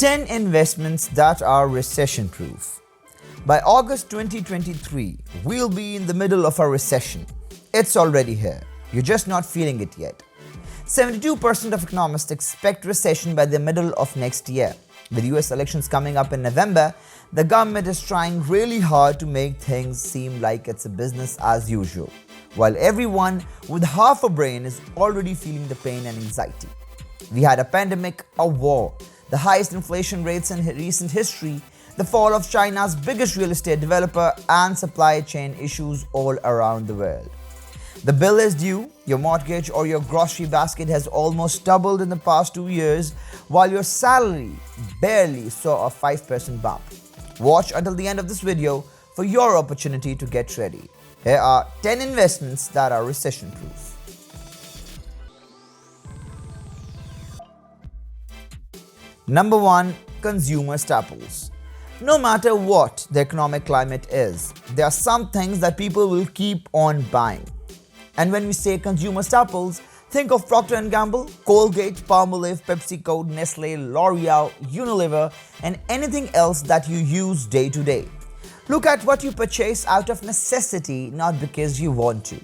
10 investments that are recession proof. By August 2023, we'll be in the middle of a recession. It's already here. You're just not feeling it yet. 72% of economists expect recession by the middle of next year. With US elections coming up in November, the government is trying really hard to make things seem like it's a business as usual, while everyone with half a brain is already feeling the pain and anxiety. We had a pandemic, a war, the highest inflation rates in recent history, the fall of China's biggest real estate developer, and supply chain issues all around the world. The bill is due, your mortgage or your grocery basket has almost doubled in the past 2 years, while your salary barely saw a 5% bump. Watch until the end of this video for your opportunity to get ready. Here are 10 investments that are recession proof. Number 1. Consumer staples. No matter what the economic climate is, there are some things that people will keep on buying. And when we say consumer staples, think of Procter & Gamble, Colgate, Palmolive, PepsiCo, Nestle, L'Oreal, Unilever, and anything else that you use day to day. Look at what you purchase out of necessity, not because you want to.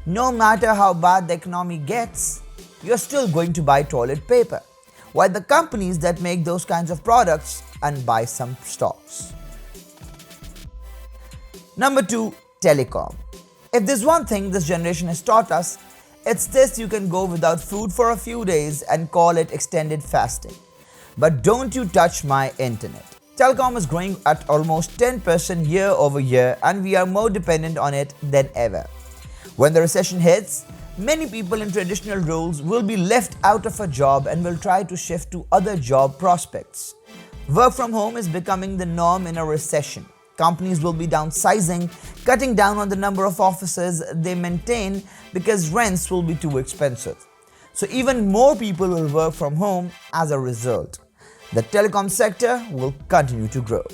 No matter how bad the economy gets, you're still going to buy toilet paper, while the companies that make those kinds of products and buy some stocks. Number 2. Telecom. If there's one thing this generation has taught us, it's this: you can go without food for a few days and call it extended fasting. But don't you touch my internet. Telecom is growing at almost 10% year over year, and we are more dependent on it than ever. When the recession hits, many people in traditional roles will be left out of a job and will try to shift to other job prospects. Work from home is becoming the norm in a recession. Companies will be downsizing, cutting down on the number of offices they maintain because rents will be too expensive. So even more people will work from home as a result. The telecom sector will continue to grow.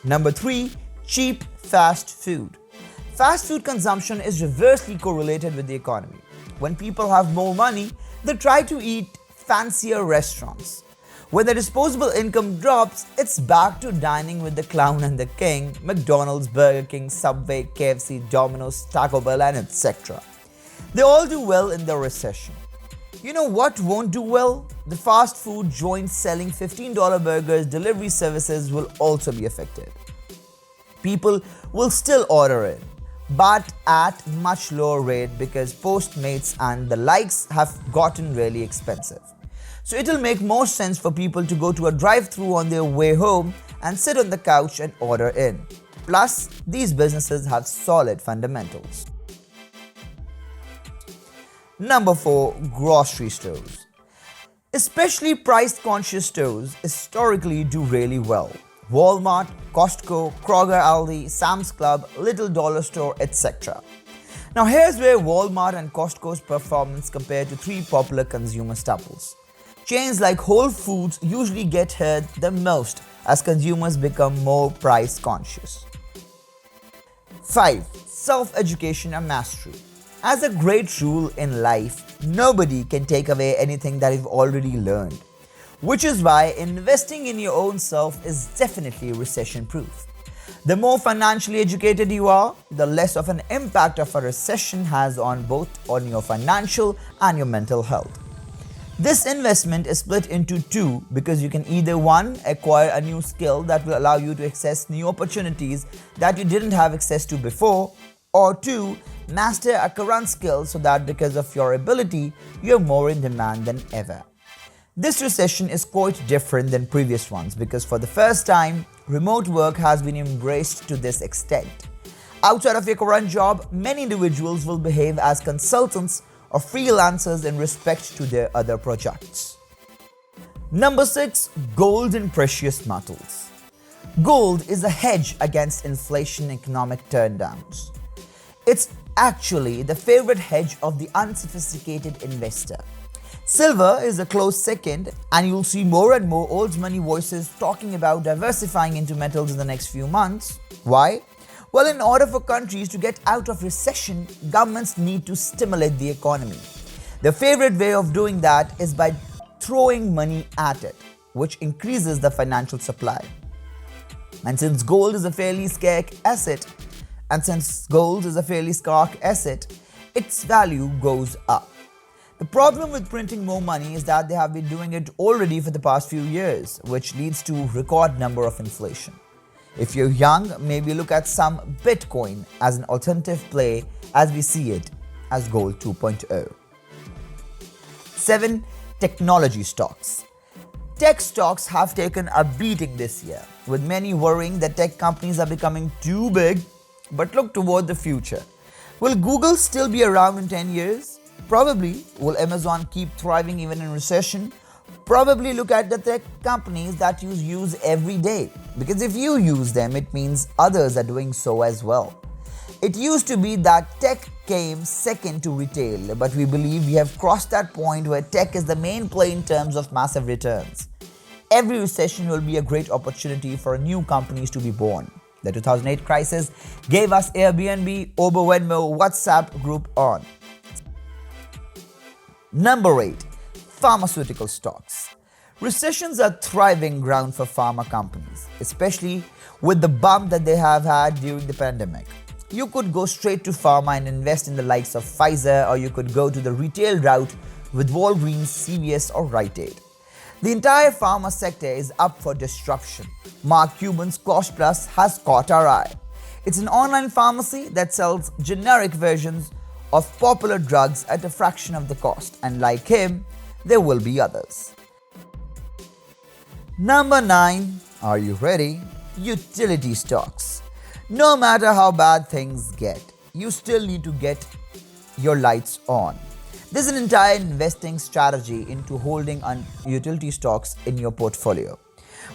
Number 3. Cheap fast food. Fast food consumption is reversely correlated with the economy. When people have more money, they try to eat fancier restaurants. When the disposable income drops, it's back to dining with the clown and the king: McDonald's, Burger King, Subway, KFC, Domino's, Taco Bell, and etc. They all do well in the recession. You know what won't do well? The fast food joints selling $15 burgers, delivery services will also be affected. People will still order in, but at much lower rate because Postmates and the likes have gotten really expensive. So it'll make more sense for people to go to a drive-thru on their way home and sit on the couch and order in. Plus, these businesses have solid fundamentals. Number 4. Grocery stores. Especially price-conscious stores historically do really well. Walmart, Costco, Kroger, Aldi, Sam's Club, Little Dollar Store, etc. Now here's where Walmart and Costco's performance compare to 3 popular consumer staples. Chains like Whole Foods usually get hurt the most as consumers become more price conscious. 5. Self-education and mastery. As a great rule in life, nobody can take away anything that you've already learned, which is why investing in your own self is definitely recession-proof. The more financially educated you are, the less of an impact of a recession has on both your financial and your mental health. This investment is split into 2 because you can either 1. Acquire a new skill that will allow you to access new opportunities that you didn't have access to before, or 2. Master a current skill so that because of your ability, you're more in demand than ever. This recession is quite different than previous ones because for the first time, remote work has been embraced to this extent. Outside of your current job, many individuals will behave as consultants or freelancers in respect to their other projects. Number 6. Gold and precious metals. Gold is a hedge against inflation and economic turndowns. It's actually the favorite hedge of the unsophisticated investor. Silver is a close second, and you'll see more and more old money voices talking about diversifying into metals in the next few months. Why? Well, in order for countries to get out of recession, governments need to stimulate the economy. The favorite way of doing that is by throwing money at it, which increases the financial supply. And since gold is a fairly scarce asset, its value goes up. The problem with printing more money is that they have been doing it already for the past few years, which leads to record number of inflation. If you're young, maybe look at some Bitcoin as an alternative play as we see it as Gold 2.0. 7. Technology stocks. Tech stocks have taken a beating this year, with many worrying that tech companies are becoming too big. But look toward the future. Will Google still be around in 10 years? Probably. Will Amazon keep thriving even in recession? Probably. Look at the tech companies that you use every day, because if you use them, it means others are doing so as well. It used to be that tech came second to retail, but we believe we have crossed that point where tech is the main play in terms of massive returns. Every recession will be a great opportunity for new companies to be born. The 2008 crisis gave us Airbnb, Uber, Venmo, WhatsApp group on. Number 8. Pharmaceutical stocks. Recessions are thriving ground for pharma companies, especially with the bump that they have had during the pandemic. You could go straight to pharma and invest in the likes of Pfizer, or you could go to the retail route with Walgreens, CVS, or Rite Aid. The entire pharma sector is up for disruption. Mark Cuban's Cost Plus has caught our eye. It's an online pharmacy that sells generic versions of popular drugs at a fraction of the cost, and like him, there will be others. Number 9. Are you ready? Utility stocks. No matter how bad things get, you still need to get your lights on. There's an entire investing strategy into holding utility stocks in your portfolio.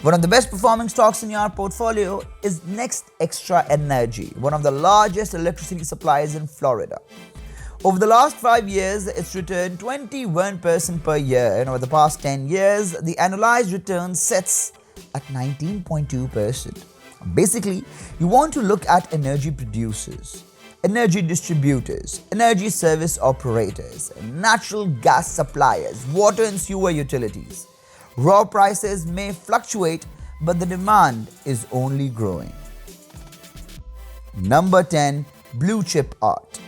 One of the best performing stocks in your portfolio is Next Extra Energy, one of the largest electricity suppliers in Florida. Over the last 5 years, it's returned 21% per year, and over the past 10 years, the annualized return sits at 19.2%. Basically, you want to look at energy producers, energy distributors, energy service operators, natural gas suppliers, water and sewer utilities. Raw prices may fluctuate, but the demand is only growing. Number 10. Blue chip art.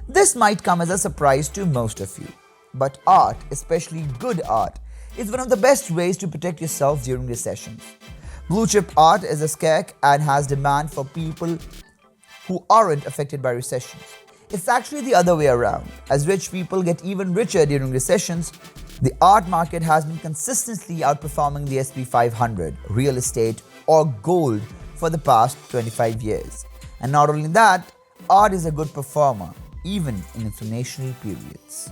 This might come as a surprise to most of you, but art, especially good art, is one of the best ways to protect yourself during recessions. Blue chip art is a scarce and has demand for people who aren't affected by recessions. It's actually the other way around. As rich people get even richer during recessions, the art market has been consistently outperforming the SP 500, real estate, or gold for the past 25 years. And not only that, art is a good performer, even in inflationary periods.